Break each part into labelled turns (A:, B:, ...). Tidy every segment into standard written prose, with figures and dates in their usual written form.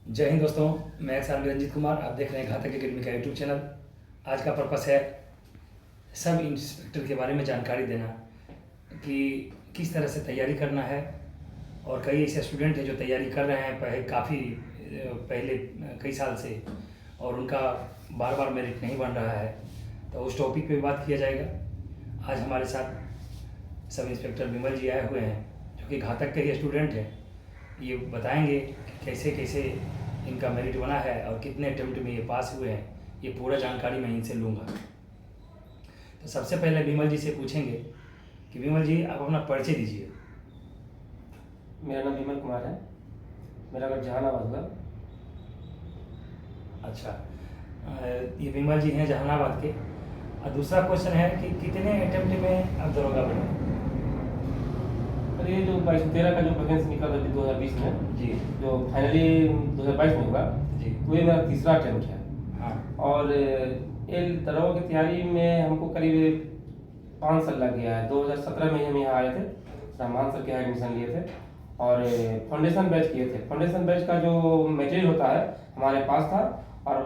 A: जय हिंद दोस्तों, मैं एक्स रंजीत कुमार। आप देख रहे हैं घातक एकेडमी का यूट्यूब चैनल। आज का पर्पस है सब इंस्पेक्टर के बारे में जानकारी देना कि किस तरह से तैयारी करना है। और कई ऐसे स्टूडेंट हैं जो तैयारी कर रहे हैं पहले कई साल से, और उनका बार बार मेरिट नहीं बन रहा है। तो उस टॉपिक पे बात किया जाएगा। आज हमारे साथ सब इंस्पेक्टर विमल जी आए हुए हैं, जो कि घातक के ही स्टूडेंट हैं। ये बताएंगे कि कैसे कैसे इनका मेरिट बना है और कितने अटेम्प्ट में ये पास हुए हैं। ये पूरा जानकारी मैं इनसे लूँगा। तो सबसे पहले विमल जी से पूछेंगे कि विमल जी, आप अपना परिचय दीजिए।
B: मेरा नाम विमल कुमार है। मेरा घर जहानाबाद हुआ।
A: अच्छा, ये विमल जी हैं जहानाबाद के। और दूसरा क्वेश्चन है कि कितने अटेम्प्ट में आप दरोगा बने?
B: और ये जो 22-13 का जो वैकेंसी निकला था 2020 में,
A: जी
B: जो फाइनली 2022 में हुआ,
A: जी।
B: तो ये मेरा तीसरा अटेम्प्ट है।
A: हाँ।
B: और ये दरोगा की तैयारी में हमको करीब 5 साल लग गया है। 2017 में हम यहाँ आए थे, रहमान सर के यहाँ एडमिशन लिए थे और फाउंडेशन बैच किए थे। फाउंडेशन बैच का जो मटेरियल होता है हमारे पास था, और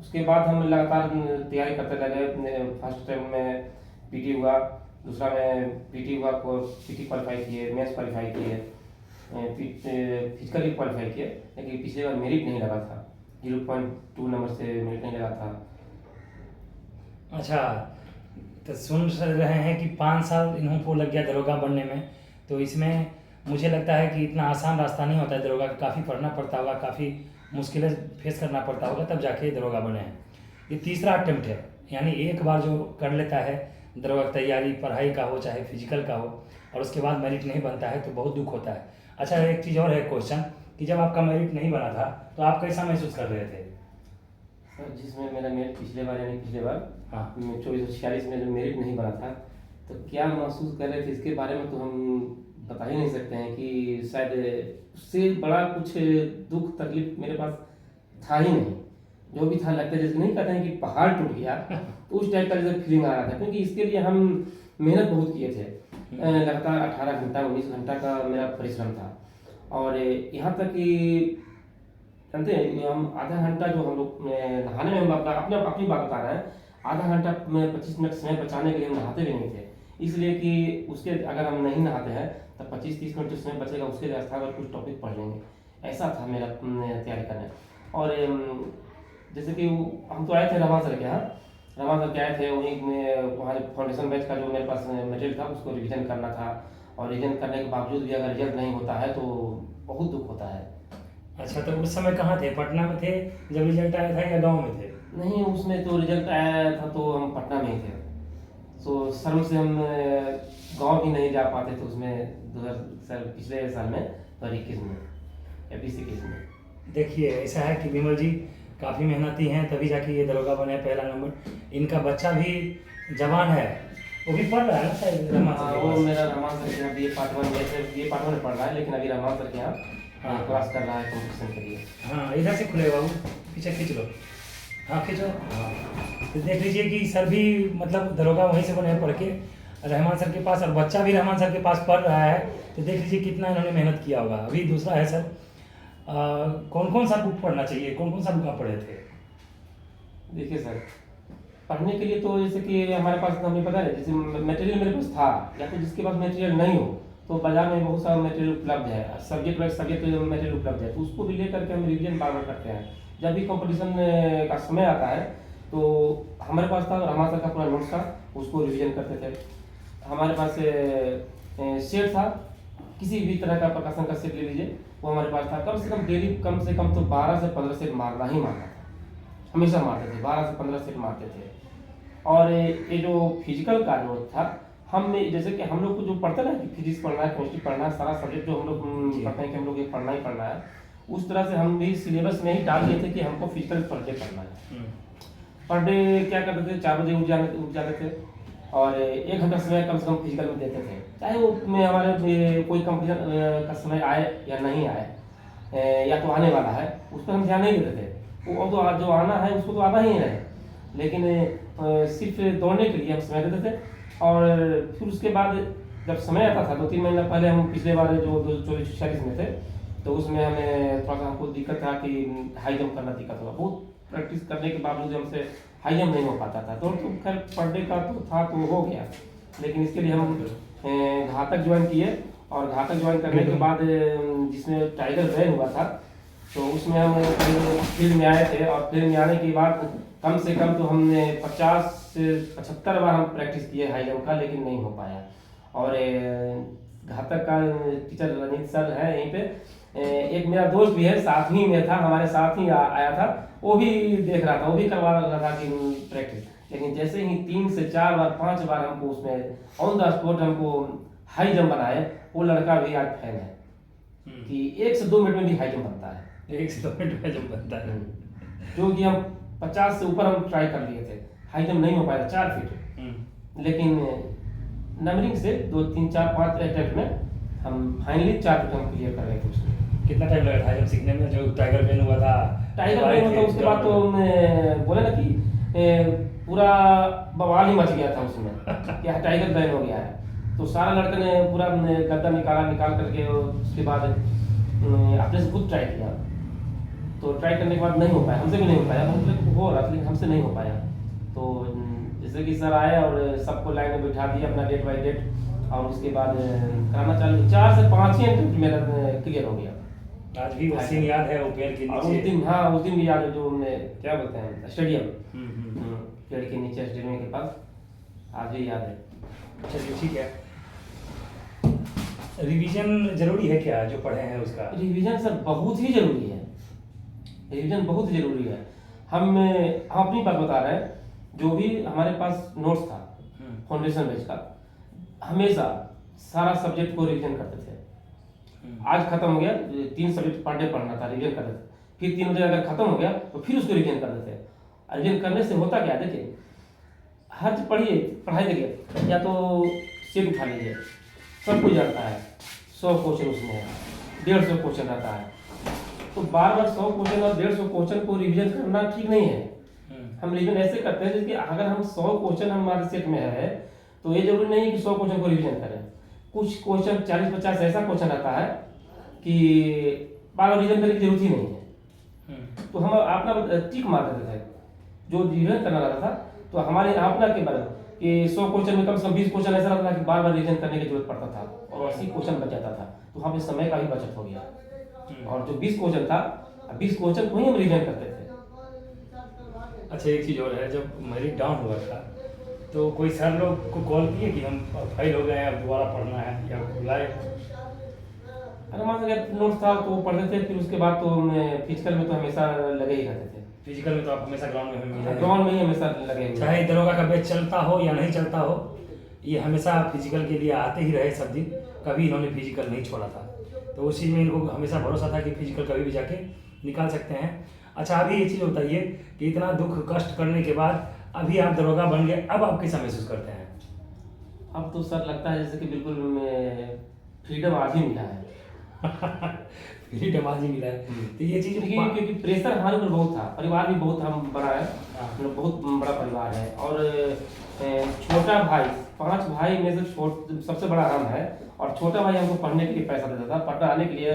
B: उसके बाद हम लगातार तैयारी करते लगे। फर्स्ट टाइम में पीटी हुआ, दूसरा में पीटी हुआ को पीटी क्वालिफाई किए, मैथ्स क्वालिफाई किए, फिजिकली क्वालिफाई किए। लेकिन पिछले बार मेरिट नहीं लगा था, 0.2 नंबर से मेरिट नहीं लगा था।
A: अच्छा, तो सुन रहे हैं कि 5 साल इन्हों को लग गया दरोगा बनने में। तो इसमें मुझे लगता है कि इतना आसान रास्ता नहीं होता है दरोगा का। काफ़ी पढ़ना पड़ता होगा, काफ़ी मुश्किलें फेस करना पड़ता होगा, तब जाके दरोगा बने हैं। ये तीसरा अटेम्प्ट है, यानी एक बार जो कर लेता है दरोगा की तैयारी, पढ़ाई का हो चाहे फिजिकल का हो, और उसके बाद मेरिट नहीं बनता है तो बहुत दुख होता है। अच्छा, एक चीज़ और है क्वेश्चन कि जब आपका मेरिट नहीं बना था तो आप कैसा महसूस कर रहे थे?
B: सर, जिसमें मेरा मेरिट पिछले बार यानी पिछले बार
A: हाँ
B: 2446 में जो मेरिट नहीं बना था, तो क्या महसूस कर रहे थे इसके बारे में तो हम बता ही नहीं सकते हैं कि शायद उससे बड़ा कुछ दुख तकलीफ मेरे पास था ही नहीं। जो भी था लगता है जैसे नहीं कहते हैं कि पहाड़ टूट गया, तो उस टाइप का जैसे फीलिंग आ रहा था। क्योंकि इसके लिए हम मेहनत बहुत किए थे। लगातार 18 घंटा 19 घंटा का मेरा परिश्रम था। और यहाँ तक कि जानते हैं, हम आधा घंटा जो हम लोग नहाने में, हम अपनी बात बता रहे हैं, आधा घंटा में 25 मिनट समय बचाने के लिए हम नहाते भी नहीं थे। इसलिए कि उसके अगर हम नहीं नहाते हैं तो 25-30 मिनट जो समय बचेगा उसके लिए स्थान पर कुछ टॉपिक पढ़ लेंगे। ऐसा था मेरा तैयारी करना। और जैसे कि हम तो आए थे रमान सर के यहाँ, रमान सर के आए थे वहीं में, वहाँ फाउंडेशन बैच का जो मेरे पास मटेरियल था उसको रिविजन करना था। और रिविजन करने के बावजूद भी अगर रिजल्ट नहीं होता है तो बहुत दुख होता है।
A: अच्छा, तो उस समय कहाँ थे? पटना में थे जब रिजल्ट आया था या गांव में थे?
B: नहीं, उसमें तो रिजल्ट आया था तो हम पटना में ही थे। तो शर्म से हम गांव भी नहीं जा पाते थे उसमें 2000 पिछले साल में 2021 में या 2021 में।
A: देखिए, ऐसा है कि विमल जी काफ़ी मेहनती हैं, तभी जाके ये दरोगा बने पहला नंबर। इनका बच्चा भी जवान है, वो भी पढ़ रहा है ना शायद रमा
B: हाँ,
A: सर के
B: वो
A: पास।
B: मेरा रहमान सर के यहाँ बीए पार्ट 1 में पढ़ रहा है, लेकिन अभी रहमान सर के यहाँ
A: हाँ।
B: क्लास कर रहा है कंपटीशन के लिए।
A: हाँ, इधर से खुले बाबू, पीछे खींच लो। हाँ खींचो। हाँ, तो देख लीजिए कि सर भी मतलब दरोगा वहीं से बने हैं पढ़ के, रहमान सर के पास, और बच्चा भी रहमान सर के पास पढ़ रहा है। तो देख लीजिए कितना इन्होंने मेहनत किया होगा। अभी दूसरा है सर, कौन कौन सा बुक पढ़ना चाहिए, कौन कौन सा बुक आप पढ़े थे?
B: देखिए सर, पढ़ने के लिए तो जैसे कि हमारे पास हमें पता है, जैसे मटेरियल मेरे पास था, या तो जिसके पास मटेरियल नहीं हो तो बाजार में बहुत सारा मटेरियल उपलब्ध है, सब्जेक्ट वाइज सब्जेक्ट मटेरियल उपलब्ध है, तो उसको भी लेकर के हम रिवीजन बार बार करते हैं। जब भी कंपटीशन का समय आता है तो हमारे पास था रहमान सर का पूरा नोट्स था, उसको रिवीजन करते थे। हमारे पास सेट था, किसी भी तरह का प्रकाशन का सेट ले लीजिए, वो हमारे पास था। कम से कम डेली कम से कम तो 12 से 15 सेट मारना ही मारना था, हमेशा मारते थे, 12 से 15 सेट मारते थे। और ये जो फिजिकल का जो था, हम जैसे कि हम लोग को जो पढ़ते ना कि फिजिक्स पढ़ना है, केमिस्ट्री पढ़ना है, सारा सब्जेक्ट जो हम लोग पढ़ते हैं कि हम लोग ये पढ़ना ही पढ़ना है, उस तरह से हम भी सिलेबस में ही डाल दिए थे कि हमको फिजिकल पढ़ के पढ़ना है। पर डे क्या करते थे, 4 बजे उठ जाते थे और 1 घंटा समय कम से कम फिजिकल में देते थे। चाहे वो में हमारे कोई कंपटीशन का समय आए या नहीं आए, या तो आने वाला है, उस पर हम ध्यान नहीं देते थे। वो तो जो आना है उसको तो आना ही है, लेकिन सिर्फ दौड़ने के लिए हम समय देते थे। और फिर उसके बाद जब समय आता था 2-3 महीना पहले, हम पिछले बार जो 2446 में थे तो उसमें हमें थोड़ा सा हमको दिक्कत था कि हाई जंप करना दिक्कत हुआ। बहुत प्रैक्टिस करने के बावजूद हमसे हाई जंप नहीं हो पाता था। दौड़ तो खैर पर डे का तो था तो हो गया, लेकिन इसके लिए हम घातक ज्वाइन किए। और घातक ज्वाइन करने के बाद जिसमें टाइगर बैन हुआ था, तो उसमें हम फील्ड में आए थे। और फील्ड में आने के बाद कम से कम तो हमने 50 से 75 बार हम प्रैक्टिस किए हाई जंप का, लेकिन नहीं हो पाया। और घातक का टीचर रंजीत सर है यहीं पे, एक मेरा दोस्त भी है, साथ ही में था, हमारे साथ ही आया था, वो भी देख रहा था, वो भी करवा रहा था कि प्रैक्टिस। लेकिन जैसे ही 3 से 4 बार 5 बार हमको उसमें ऑन द स्पॉट हमको हाई जंप बनाए, वो लड़का भी आज फैन है कि 1 से 2 मिनट में भी हाई जंप बनता है।
A: 1 से 2 मिनट में जब बनता है,
B: जो कि हम 50 से ऊपर हम ट्राई कर लिए थे, हाई जंप नहीं हो पाया 4 फीट। लेकिन नंबरिंग से 2 3 4 5 अटेम्प्ट में हम फाइनली 4 फीट हम क्लियर कर गए थे उसमें।
A: कितना टाइम लगा था जब सीखने में? जो टाइगर बैन हुआ था,
B: टाइगर बैन हुआ था उसके बाद तो बोले ना कि पूरा बवाल ही मच गया था उसमें कि टाइगर बैन हो गया है। तो सारा लड़के ने पूरा गद्दा निकाल करके उसके बाद अपने से खुद ट्राई किया। तो ट्राई करने के बाद नहीं हो पाया, हमसे भी नहीं हो पाया, बहुत लोग हो रहा था लेकिन हमसे नहीं हो पाया। तो जैसे कि सर आए और सबको लाइन में बिठा दिया अपना डेट बाय डेट, और उसके बाद कराना चालू 4 से 5 ही अटेम्प्ट मेरा क्लियर हो गया।
A: आज भी वो सीन याद है, वो पेड़ के
B: और
A: नीचे?
B: उस दिन, हाँ उस दिन भी याद है, जो क्या बोलते हैं स्टेडियम, पेड़ के नीचे स्टेडियम के पास, आज भी याद है।
A: चलिए ठीक है। रिवीजन जरूरी है क्या जो पढ़े हैं उसका?
B: रिवीजन सर बहुत ही जरूरी है, रिवीजन बहुत ही जरूरी है। हम अपनी बात बता रहे हैं, जो भी हमारे पास नोट्स था फाउंडेशन बेच का, हमेशा सारा सब्जेक्ट को रिवीजन करते थे। आज खत्म हो गया, 3 सब्जेक्ट पर डे पढ़ना था, रिवीजन करते थे। फिर 3 बजे अगर खत्म हो गया तो फिर उसको रिवीजन करते थे। रिवीजन करने से होता क्या, देखिए हर चीज पढ़िए, पढ़ाई करिए, या तो सेट उठा लीजिए, सब कुछ आता है, 100 क्वेश्चन उसमें है, 150 क्वेश्चन आता है। तो बार बार 100 क्वेश्चन और 150 क्वेश्चन को रिवीजन करना ठीक नहीं है। हम रिवीजन ऐसे करते हैं जैसे अगर हम 100 क्वेश्चन हमारे सेट में है, तो ये जरूरी नहीं है कि 100 क्वेश्चन को रिवीजन करें। कुछ क्वेश्चन 40-50 ऐसा क्वेश्चन आता है कि बार बार रिवीजन करने की जरूरत ही नहीं है। तो हम अपना टिक मार देते थे, जो रिवीजन करना रहता था तो हमारे अपना के बारे में कि 100 क्वेश्चन में कम से कम 20 क्वेश्चन ऐसा रहता था कि बार बार रिवीजन करने की जरूरत पड़ता था, और 80 क्वेश्चन बच जाता था। तो वहाँ पे समय का भी बचत हो गया। और जो 20 क्वेश्चन था, 20 क्वेश्चन को ही हम रिवीजन करते थे।
A: अच्छा, एक चीज़ और है, जब मेरिट डाउन हुआ था तो कोई सर लोग को कॉल किए कि हम फेल हो गए हैं, अब दोबारा पढ़ना है, या बुलाए?
B: अरे मान लीजिए नोट्स था तो वो पढ़ते थे, फिर उसके बाद तो फिजिकल में तो हमेशा लगे ही रहते थे।
A: फिजिकल में तो आप हमेशा ग्राउंड में मिले?
B: ग्राउंड में ही हमेशा लगे हुए।
A: चाहे दरोगा का बैच चलता हो या नहीं चलता हो, ये हमेशा फिजिकल के लिए आते ही रहे सब दिन, कभी इन्होंने फिजिकल नहीं छोड़ा था। तो उस चीज़ में इनको हमेशा भरोसा था कि फिजिकल कभी भी जाके निकाल सकते हैं। अच्छा, अभी ये चीज़ बताइए कि इतना दुख कष्ट करने के बाद अभी आप दरोगा बन गए, अब आप कैसा महसूस करते हैं?
B: अब तो सर लगता है जैसे कि बिल्कुल फ्रीडम आज ही मिला है।
A: फ्रीडम आज ही मिला है। तो ये चीज़
B: क्योंकि प्रेशर हमारे ऊपर बहुत था, परिवार भी बहुत हम बड़ा है, मतलब बहुत बड़ा परिवार है। और छोटा भाई, 5 भाई में से सबसे बड़ा हम है, और छोटा भाई हमको पढ़ने के लिए पैसा देता था, पढ़ने आने के लिए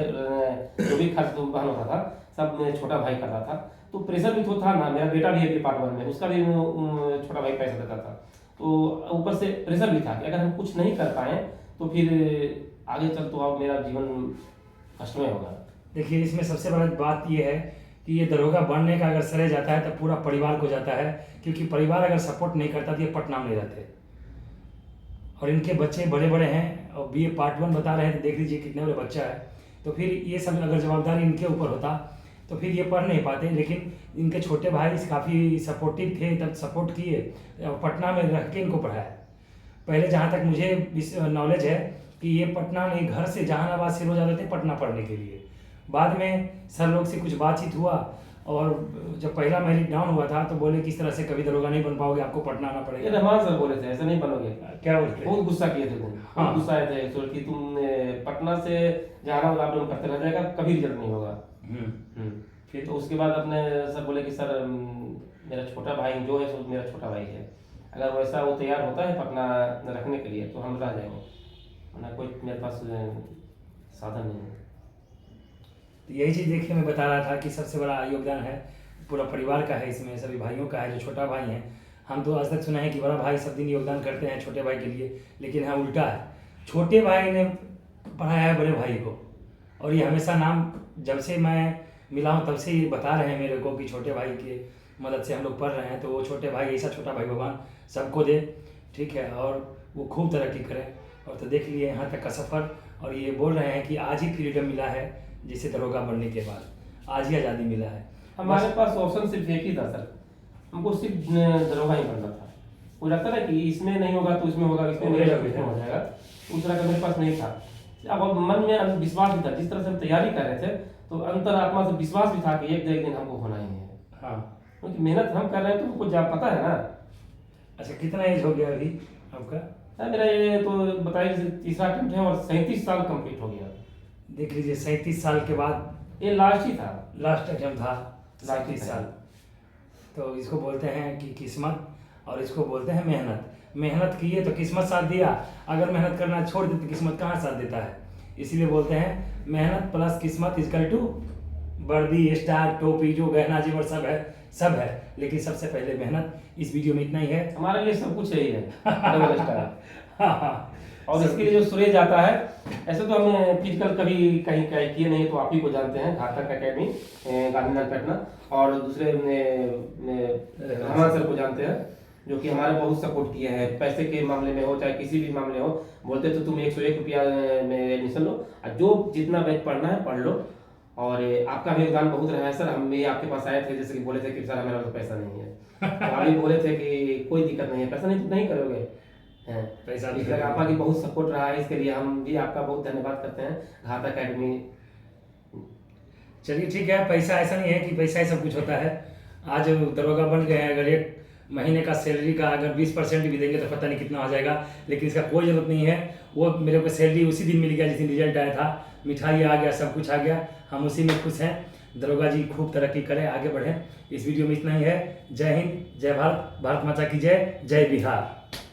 B: जो भी खर्च बहन होता था सब छोटा भाई करता था। तो प्रेशर भी तो था ना, मेरा बेटा भी है पार्ट 1 में, उसका भी छोटा भाई पैसा देता था। तो ऊपर से प्रेशर भी था कि अगर हम कुछ नहीं कर पाए तो फिर आगे चल तो अब मेरा जीवन कष्टमय होगा।
A: देखिए, इसमें सबसे बड़ा बात यह है कि ये दरोगा बनने का अगर श्रेय जाता है तो पूरा परिवार को जाता है, क्योंकि परिवार अगर सपोर्ट नहीं करता तो ये पटना में नहीं रहते। और इनके बच्चे बड़े बड़े हैं, और BA पार्ट 1 बता रहे हैं, तो देख लीजिए कितने बड़े बच्चा है। तो फिर ये सब अगर जवाबदारी इनके ऊपर होता तो फिर ये पढ़ नहीं पाते। लेकिन इनके छोटे भाई काफ़ी सपोर्टिव थे, तब सपोर्ट किए और पटना में रह के इनको पढ़ाया। पहले जहाँ तक मुझे नॉलेज है कि ये पटना में घर से जहानाबाद से रोज आते थे पटना पढ़ने के लिए। बाद में सर लोग से कुछ बातचीत हुआ, और जब पहला मेरिट डाउन हुआ था तो बोले किस तरह से कभी दरोगा नहीं बन पाओगे, आपको पटना आना पड़ेगा।
B: ये रहमान सर बोले थे ऐसा नहीं बनोगे।
A: क्या बोलते?
B: बहुत गुस्सा किए थे वो।
A: हाँ।
B: गुस्सा आए थे कि तुम पटना से जहानाबाद अप डाउन करते रह जाएगा, कभी रिजल्ट नहीं होगा। फिर तो उसके बाद अपने सर बोले कि सर मेरा छोटा भाई जो है सो मेरा छोटा भाई है, अगर वैसा वो तैयार होता है पटना रखने के लिए तो हम रह जाएंगे, वरना कोई मेरे पास साधन नहीं है।
A: तो यही चीज़ देखिए मैं बता रहा था कि सबसे बड़ा योगदान है पूरा परिवार का है, इसमें सभी भाइयों का है। जो छोटा भाई हैं, हम तो आज तक सुना है कि बड़ा भाई सब दिन योगदान करते हैं छोटे भाई के लिए, लेकिन यहाँ उल्टा है। छोटे भाई ने पढ़ाया है बड़े भाई को, और ये हमेशा नाम जब से मैं मिला हूँ तब से ये बता रहे हैं मेरे को कि छोटे भाई की मदद से हम लोग पढ़ रहे हैं। तो वो छोटे भाई, ऐसा छोटा भाई भगवान सबको दे, ठीक है, और वो खूब तरक्की करें। और तो देख लिए यहाँ तक का सफ़र, और ये बोल रहे हैं कि आज ही फ्रीडम मिला है, जिसे दरोगा बनने के बाद आज ही आज़ादी मिला है।
B: हमारे पास ऑप्शन सिर्फ एक ही था सर, हमको सिर्फ दरोगा ही बनना था। मुझे लगता है कि इसमें नहीं होगा तो इसमें होगा, इसमें नहीं होगा तो इसमें हो जाएगा, उस तरह का मेरे पास नहीं था। अब मन में विश्वास भी था, जिस तरह से हम तैयारी कर रहे थे तो अंतरात्मा से विश्वास भी था कि एक दिन हमको होना ही है।
A: हाँ,
B: क्योंकि मेहनत हम कर रहे हैं तो हमको जा पता है ना।
A: अच्छा, कितना एज हो गया अभी आपका?
B: मेरा ये तो बताइए तीसरा अटेम्प्ट है और 37 साल कंप्लीट हो गया।
A: देख लीजिए, 37 साल के बाद
B: ये लास्ट ही था,
A: लास्ट अटेम्प्ट था,
B: लास्ट ही
A: 37
B: था।
A: साल। तो इसको बोलते हैं कि किस्मत, और इसको बोलते हैं मेहनत। मेहनत किए तो किस्मत साथ दिया, अगर मेहनत करना छोड़ दे तो किस्मत कहाँ साथ देता है। इसीलिए बोलते हैं मेहनत प्लस किस्मत इजकल टू वर्दी, स्टार, टोपी, जो गहना जेवर सब है, सब है, लेकिन सबसे पहले मेहनत। इस वीडियो में इतना ही है।
B: हमारे लिए सब कुछ यही है, डबल स्टार।
A: हाँ हाँ,
B: और इसके लिए जो श्रेय जाता है, ऐसे तो हमने फिजिकल कभी कहीं किए नहीं, तो आप ही को जानते हैं, घातक अकेडमी गांधीनगर पटना, और दूसरे हनुमान सर को जानते हैं, जो कि हमारे बहुत सपोर्ट किए हैं, पैसे के मामले में हो चाहे किसी भी मामले हो। बोलते तो तुम 101 रुपया में एडमिशन लो, और जो जितना बैच पढ़ना है पढ़ लो। और आपका भी योगदान बहुत रहा है सर। हम भी आपके पास आए थे, जैसे कि बोले थे कि सर हमारे पास पैसा नहीं है, तो आप भी बोले थे कि कोई दिक्कत नहीं है, पैसा नहीं तो नहीं करोगे हैं,
A: पैसा
B: इस तरह आपका भी बहुत सपोर्ट रहा है, इसके लिए हम भी आपका बहुत धन्यवाद करते हैं घातक अकेडमी।
A: चलिए ठीक है, पैसा ऐसा नहीं है कि पैसा ही सब कुछ होता है। आज दरोगा बन गए हैं, अगर एक महीने का सैलरी का अगर 20% भी देंगे तो पता नहीं कितना हो जाएगा, लेकिन इसका कोई ज़रूरत नहीं है। वो मेरे को सैलरी उसी दिन मिल गया जिस दिन रिजल्ट आया था, मिठाई आ गया, सब कुछ आ गया, हम उसी में खुश हैं। दरोगा जी खूब तरक्की करें, आगे बढ़ें। इस वीडियो में इतना ही है। जय हिंद, जय भारत, भारत माता की जय, जय बिहार।